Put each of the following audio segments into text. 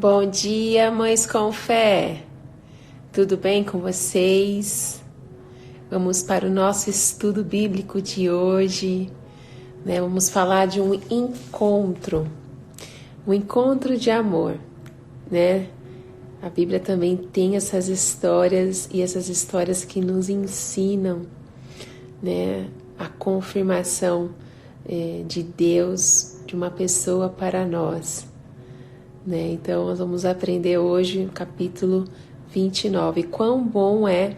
Bom dia, mães com fé! Tudo bem com vocês? Vamos para o nosso estudo bíblico de hoje, né? Vamos falar de um encontro de amor, né? A Bíblia também tem essas histórias e essas histórias que nos ensinam, né? A confirmação de Deus, de uma pessoa para nós. Né? Então, nós vamos aprender hoje o capítulo 29. Quão bom é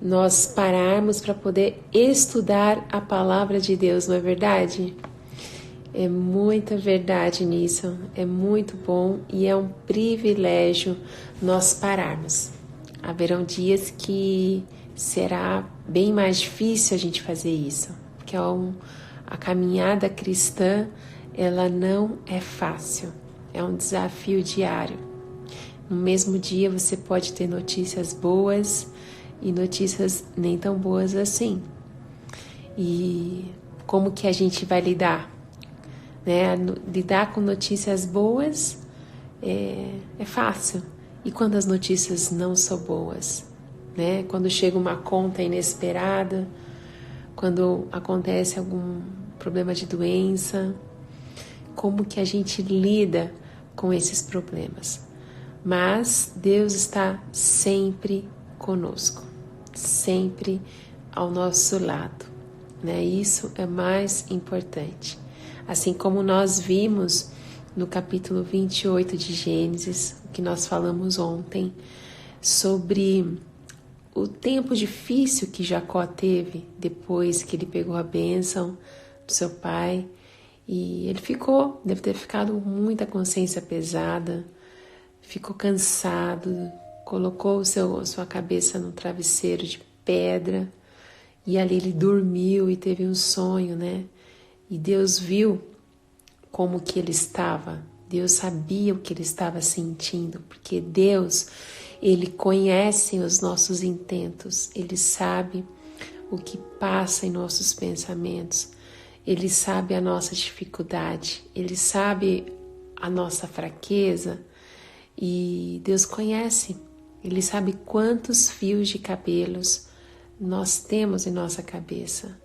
nós pararmos para poder estudar a palavra de Deus, não é verdade? É muita verdade nisso, é muito bom e é um privilégio nós pararmos. Haverão dias que será bem mais difícil a gente fazer isso, porque a caminhada cristã, ela não é fácil. É um desafio diário. No mesmo dia você pode ter notícias boas e notícias nem tão boas assim. E como que a gente vai lidar? Né? Lidar com notícias boas é fácil. E quando as notícias não são boas? Né? Quando chega uma conta inesperada, quando acontece algum problema de doença, como que a gente lida com esses problemas? Mas Deus está sempre conosco, sempre ao nosso lado, né? Isso é mais importante. Assim como nós vimos no capítulo 28 de Gênesis, que nós falamos ontem, sobre o tempo difícil que Jacó teve depois que ele pegou a bênção do seu pai. E ele deve ter ficado com muita consciência pesada, ficou cansado, colocou sua cabeça no travesseiro de pedra e ali ele dormiu e teve um sonho, né? E Deus viu como que ele estava, Deus sabia o que ele estava sentindo, porque Deus, ele conhece os nossos intentos, ele sabe o que passa em nossos pensamentos. Ele sabe a nossa dificuldade, Ele sabe a nossa fraqueza e Deus conhece. Ele sabe quantos fios de cabelos nós temos em nossa cabeça.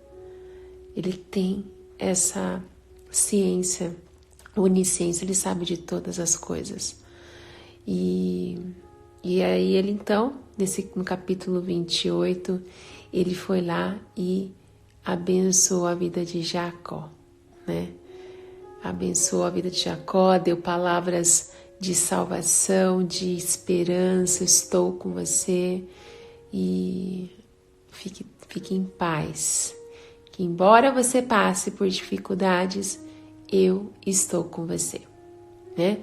Ele tem essa ciência, onisciência, Ele sabe de todas as coisas. E aí ele então, no capítulo 28, ele foi lá e abençoou a vida de Jacó, né? Abençoou a vida de Jacó, deu palavras de salvação, de esperança, estou com você e fique em paz. Que embora você passe por dificuldades, eu estou com você, né?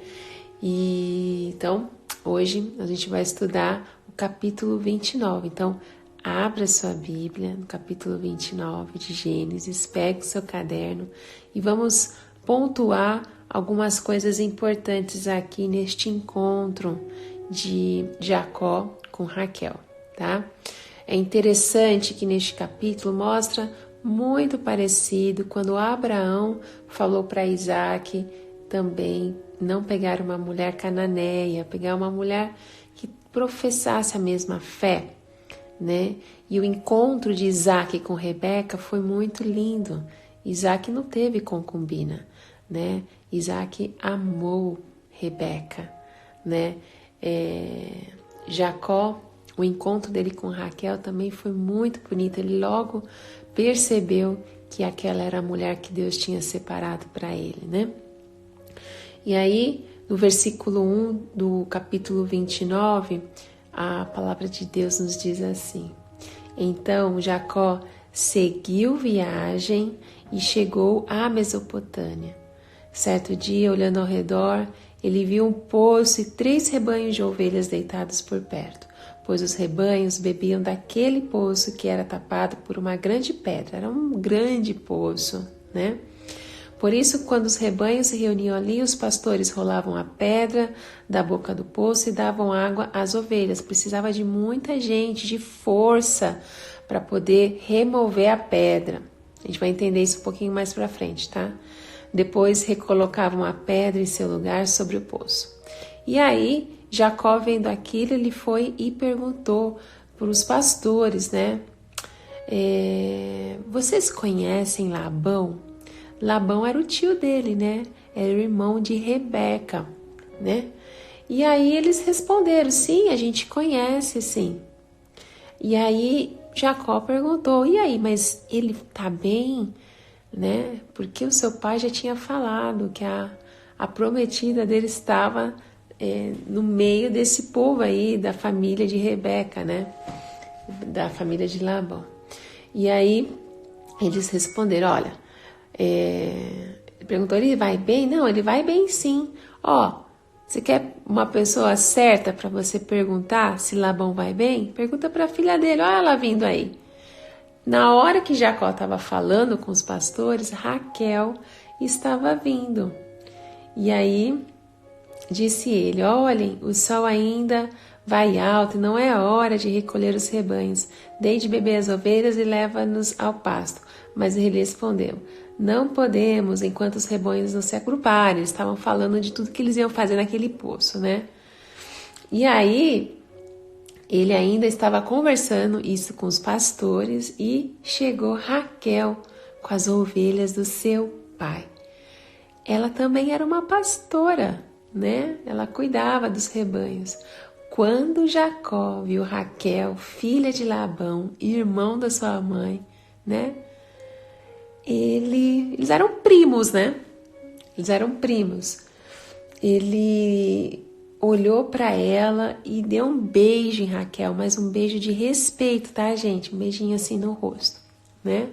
E então, hoje a gente vai estudar o capítulo 29. Então, abra sua Bíblia no capítulo 29 de Gênesis, pegue o seu caderno e vamos pontuar algumas coisas importantes aqui neste encontro de Jacó com Raquel, tá? É interessante que neste capítulo mostra muito parecido quando Abraão falou para Isaac também não pegar uma mulher cananeia, pegar uma mulher que professasse a mesma fé, né? E o encontro de Isaac com Rebeca foi muito lindo. Isaac não teve concubina, né? Isaac amou Rebeca, né? Jacó, o encontro dele com Raquel também foi muito bonito. Ele logo percebeu que aquela era a mulher que Deus tinha separado para ele, né? E aí, no versículo 1 do capítulo 29, a palavra de Deus nos diz assim: Então Jacó seguiu viagem e chegou à Mesopotâmia. Certo dia, olhando ao redor, ele viu um poço e 3 rebanhos de ovelhas deitados por perto, pois os rebanhos bebiam daquele poço que era tapado por uma grande pedra. Era um grande poço, né? Por isso, quando os rebanhos se reuniam ali, os pastores rolavam a pedra da boca do poço e davam água às ovelhas. Precisava de muita gente, de força, para poder remover a pedra. A gente vai entender isso um pouquinho mais para frente, tá? Depois recolocavam a pedra em seu lugar sobre o poço. E aí, Jacó vendo aquilo, ele foi e perguntou para os pastores, né? Vocês conhecem Labão? Labão era o tio dele, né? Era o irmão de Rebeca, né? E aí eles responderam, sim, a gente conhece, sim. E aí Jacó perguntou, e aí, mas ele tá bem, né? Porque o seu pai já tinha falado que a prometida dele estava no meio desse povo aí, da família de Rebeca, né? Da família de Labão. E aí eles responderam, olha, ele perguntou, ele vai bem? Não, ele vai bem sim. Ó, você quer uma pessoa certa para você perguntar se Labão vai bem? Pergunta para a filha dele, olha ela vindo aí. Na hora que Jacó estava falando com os pastores, Raquel estava vindo. E aí disse ele, olhem, o sol ainda vai alto e não é hora de recolher os rebanhos. Dei de beber as ovelhas e leva-nos ao pasto. Mas ele respondeu, não podemos enquanto os rebanhos não se agruparem. Eles estavam falando de tudo que eles iam fazer naquele poço, né? E aí, ele ainda estava conversando isso com os pastores e chegou Raquel com as ovelhas do seu pai. Ela também era uma pastora, né? Ela cuidava dos rebanhos. Quando Jacó viu Raquel, filha de Labão, irmão da sua mãe, né? Eles eram primos, né? Eles eram primos. Ele olhou para ela e deu um beijo em Raquel, mas um beijo de respeito, tá, gente? Um beijinho assim no rosto, né?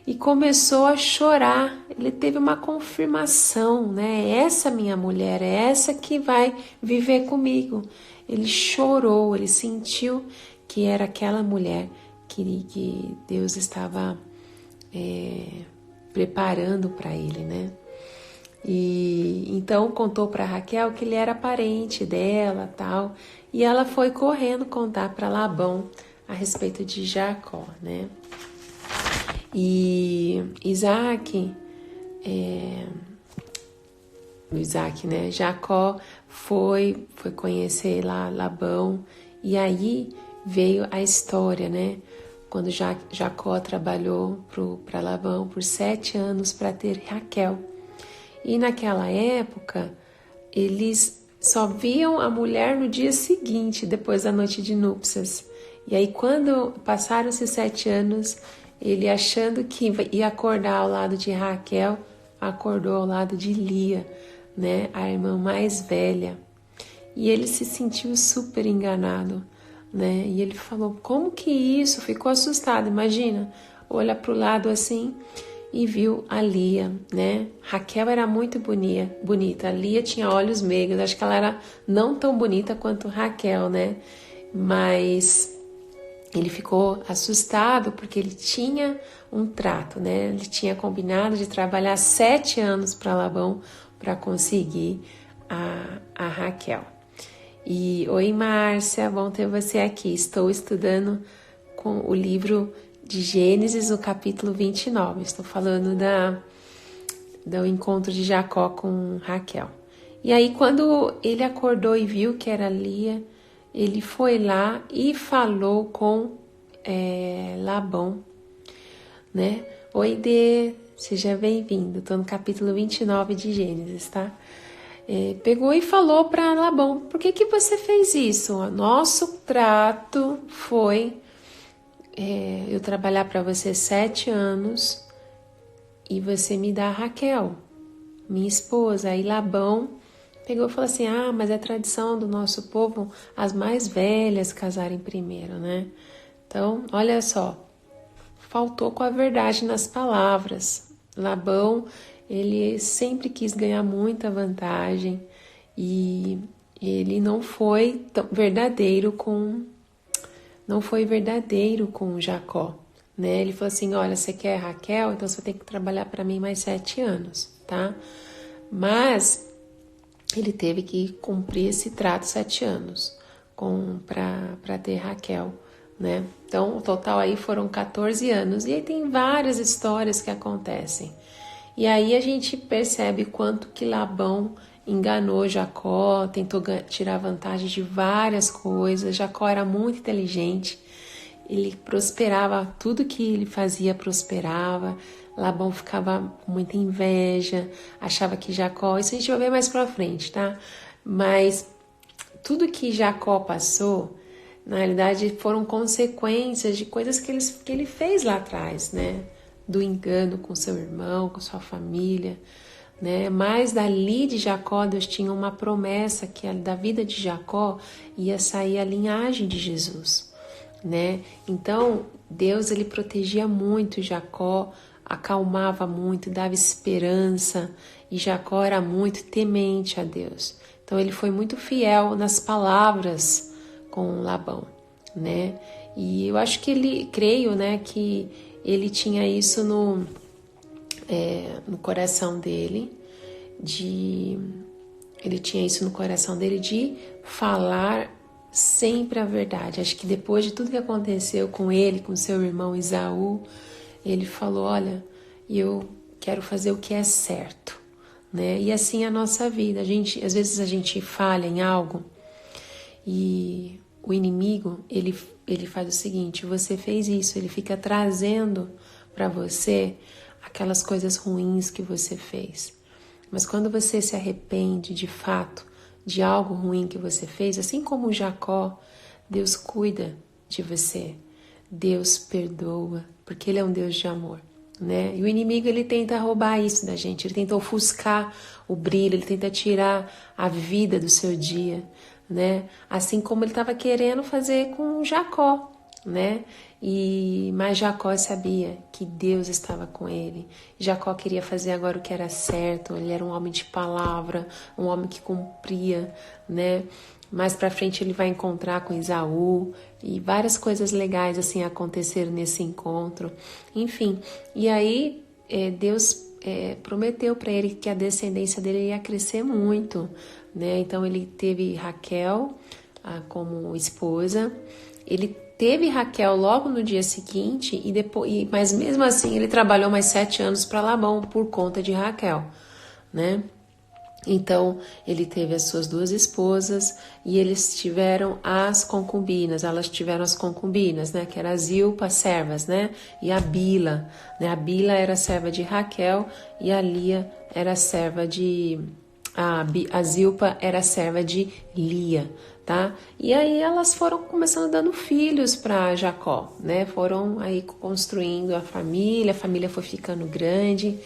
E começou a chorar. Ele teve uma confirmação, né? Essa minha mulher, é essa que vai viver comigo. Ele chorou, ele sentiu que era aquela mulher que Deus estava preparando para ele, né? E então contou para Raquel que ele era parente dela, tal, e ela foi correndo contar para Labão a respeito de Jacó, né? E Isaac, né? Jacó foi conhecer lá Labão, e aí veio a história, né? Quando Jacó trabalhou para Labão por 7 anos para ter Raquel. E naquela época, eles só viam a mulher no dia seguinte, depois da noite de núpcias. E aí, quando passaram esses 7 anos, ele achando que ia acordar ao lado de Raquel, acordou ao lado de Lia, né, a irmã mais velha. E ele se sentiu super enganado, né? E ele falou, como que isso? Ficou assustado, imagina. Olha para o lado assim e viu a Lia, né? Raquel era muito bonita. A Lia tinha olhos meigos. Acho que ela era não tão bonita quanto Raquel, né? Mas ele ficou assustado porque ele tinha um trato, né? Ele tinha combinado de trabalhar 7 anos para Labão para conseguir a Raquel. E oi, Márcia, bom ter você aqui. Estou estudando com o livro de Gênesis, o capítulo 29. Estou falando do encontro de Jacó com Raquel. E aí, quando ele acordou e viu que era Lia, ele foi lá e falou com Labão, né? Oi, Dê, seja bem-vindo. Estou no capítulo 29 de Gênesis, tá? Pegou e falou para Labão, por que você fez isso? Nosso trato foi eu trabalhar para você 7 anos e você me dá a Raquel, minha esposa. Aí Labão pegou e falou assim, mas é tradição do nosso povo as mais velhas casarem primeiro, né? Então, olha só, faltou com a verdade nas palavras. Labão, ele sempre quis ganhar muita vantagem e ele não foi verdadeiro com Jacó, né? Ele falou assim, olha, você quer Raquel, então você tem que trabalhar para mim mais 7 anos, tá? Mas ele teve que cumprir esse trato 7 anos para ter Raquel, né? Então, o total aí foram 14 anos. E aí tem várias histórias que acontecem. E aí a gente percebe quanto que Labão enganou Jacó, tentou tirar vantagem de várias coisas. Jacó era muito inteligente, ele prosperava, tudo que ele fazia prosperava. Labão ficava com muita inveja, achava que Jacó, isso a gente vai ver mais pra frente, tá? Mas tudo que Jacó passou, na realidade, foram consequências de coisas que ele fez lá atrás, né? Do engano com seu irmão, com sua família, né? Mas dali de Jacó, Deus tinha uma promessa que da vida de Jacó ia sair a linhagem de Jesus, né? Então, Deus, ele protegia muito Jacó, acalmava muito, dava esperança, e Jacó era muito temente a Deus. Então ele foi muito fiel nas palavras com Labão, né? E eu acho que creio, né, que ele tinha isso no coração dele, ele tinha isso no coração dele de falar sempre a verdade. Acho que depois de tudo que aconteceu com ele, com seu irmão Esaú, ele falou, olha, eu quero fazer o que é certo, né? E assim é a nossa vida. Às vezes a gente falha em algo e o inimigo, ele faz o seguinte, você fez isso, ele fica trazendo para você aquelas coisas ruins que você fez. Mas quando você se arrepende de fato de algo ruim que você fez, assim como Jacó, Deus cuida de você, Deus perdoa, porque Ele é um Deus de amor, né? E o inimigo, ele tenta roubar isso da gente, ele tenta ofuscar o brilho, ele tenta tirar a vida do seu dia, né? Assim como ele estava querendo fazer com Jacó, né? Mas Jacó sabia que Deus estava com ele. Jacó queria fazer agora o que era certo, ele era um homem de palavra, um homem que cumpria, né? Mais pra frente ele vai encontrar com Esaú e várias coisas legais assim aconteceram nesse encontro. Enfim, e aí Deus prometeu para ele que a descendência dele ia crescer muito, né? Então ele teve Raquel como esposa, ele teve Raquel logo no dia seguinte, mas mesmo assim ele trabalhou mais 7 anos para Labão por conta de Raquel, né? Então ele teve as suas 2 esposas e eles tiveram as concubinas, né? Que era a Zilpa, servas, né? E a Bila, né? A Bila era serva de Raquel e a Lia era serva de... A Zilpa era serva de Lia, tá? E aí elas foram começando dando filhos para Jacó, né? Foram aí construindo a família foi ficando grande,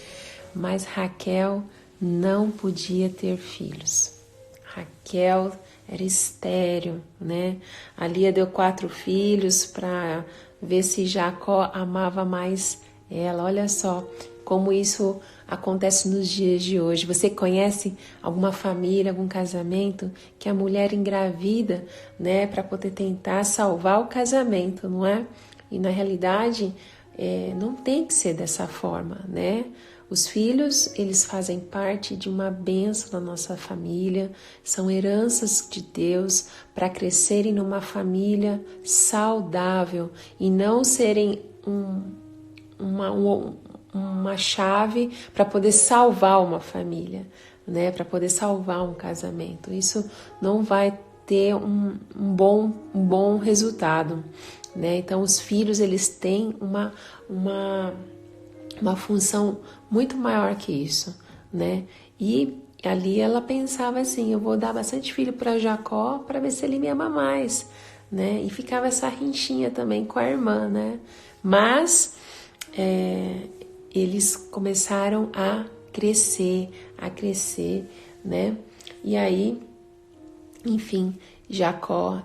mas Raquel não podia ter filhos. Raquel era estéril, né? A Lia deu 4 filhos para ver se Jacó amava mais ela. Olha só como isso acontece nos dias de hoje. Você conhece alguma família, algum casamento que a mulher engravida, né, para poder tentar salvar o casamento, não é? E na realidade não tem que ser dessa forma, né? Os filhos, eles fazem parte de uma bênção da nossa família, são heranças de Deus para crescerem numa família saudável e não serem uma chave para poder salvar uma família, né? Para poder salvar um casamento. Isso não vai ter um bom resultado, né? Então os filhos, eles têm uma função muito maior que isso, né? E ali ela pensava assim, eu vou dar bastante filho para Jacó para ver se ele me ama mais, né? E ficava essa rinchinha também com a irmã, né? Mas eles começaram a crescer, né? E aí, enfim, Jacó,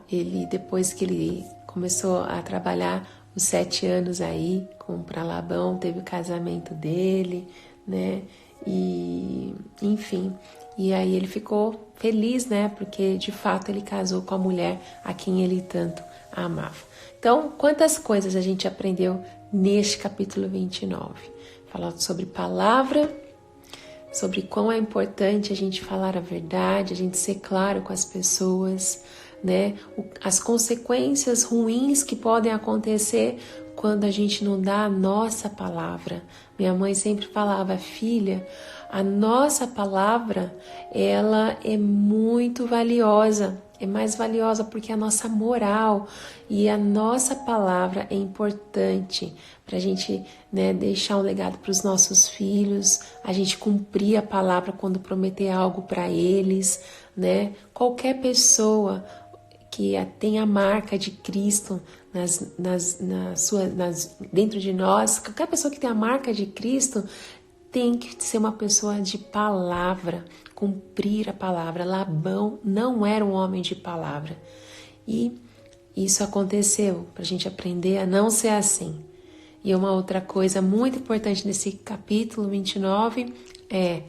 depois que ele começou a trabalhar os 7 anos aí para Labão, teve o casamento dele, né? E enfim, e aí ele ficou feliz, né? Porque de fato ele casou com a mulher a quem ele tanto amava. Então, quantas coisas a gente aprendeu neste capítulo 29? Falando sobre palavra, sobre quão é importante a gente falar a verdade, a gente ser claro com as pessoas, né? As consequências ruins que podem acontecer quando a gente não dá a nossa palavra. Minha mãe sempre falava, filha, A nossa palavra, ela é muito valiosa. É mais valiosa porque a nossa moral e a nossa palavra é importante para a gente, né, deixar um legado para os nossos filhos, a gente cumprir a palavra quando prometer algo para eles, né? Qualquer pessoa que tem a marca de Cristo dentro de nós, qualquer pessoa que tem a marca de Cristo tem que ser uma pessoa de palavra, cumprir a palavra. Labão não era um homem de palavra. E isso aconteceu para a gente aprender a não ser assim. E uma outra coisa muito importante nesse capítulo 29 é,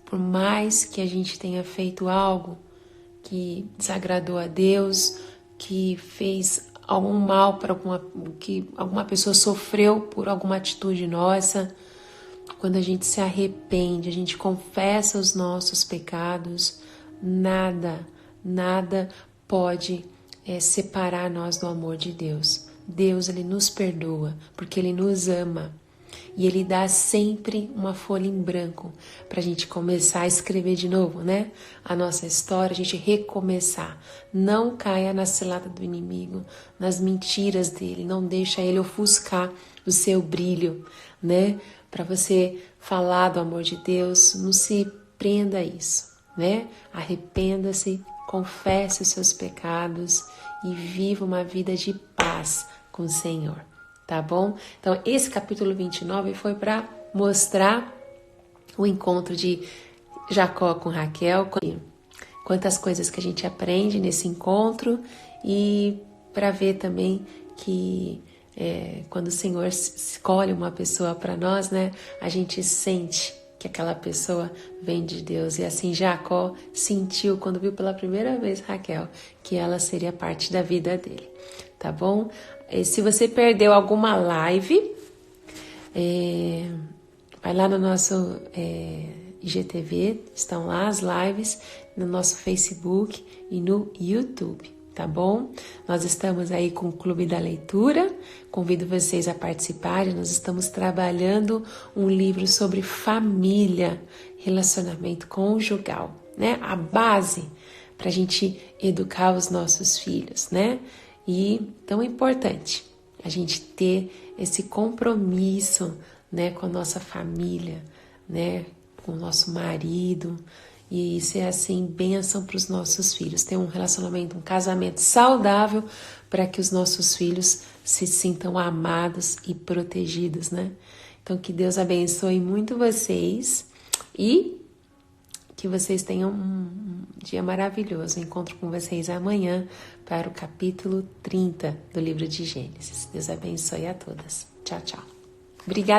por mais que a gente tenha feito algo que desagradou a Deus, que fez algum mal para que alguma pessoa sofreu por alguma atitude nossa, quando a gente se arrepende, a gente confessa os nossos pecados, nada pode separar nós do amor de Deus. Deus, Ele nos perdoa, porque Ele nos ama. E Ele dá sempre uma folha em branco para a gente começar a escrever de novo, né? A nossa história, a gente recomeçar. Não caia na cilada do inimigo, nas mentiras dele. Não deixa ele ofuscar o seu brilho, né? Para você falar do amor de Deus, não se prenda a isso, né? Arrependa-se, confesse os seus pecados e viva uma vida de paz com o Senhor. Tá bom? Então, esse capítulo 29 foi para mostrar o encontro de Jacó com Raquel, quantas coisas que a gente aprende nesse encontro e para ver também que quando o Senhor escolhe uma pessoa para nós, né, a gente sente que aquela pessoa vem de Deus. E assim Jacó sentiu quando viu pela primeira vez Raquel que ela seria parte da vida dele. Tá bom? Se você perdeu alguma live, vai lá no nosso IGTV, estão lá as lives, no nosso Facebook e no YouTube, tá bom? Nós estamos aí com o Clube da Leitura, convido vocês a participarem, nós estamos trabalhando um livro sobre família, relacionamento conjugal, né? A base para a gente educar os nossos filhos, né? E tão importante a gente ter esse compromisso, né, com a nossa família, né, com o nosso marido e ser assim bênção para os nossos filhos, ter um relacionamento, um casamento saudável para que os nossos filhos se sintam amados e protegidos, né? Então que Deus abençoe muito vocês e que vocês tenham um dia maravilhoso. Encontro com vocês amanhã para o capítulo 30 do livro de Gênesis. Deus abençoe a todas. Tchau, tchau. Obrigada.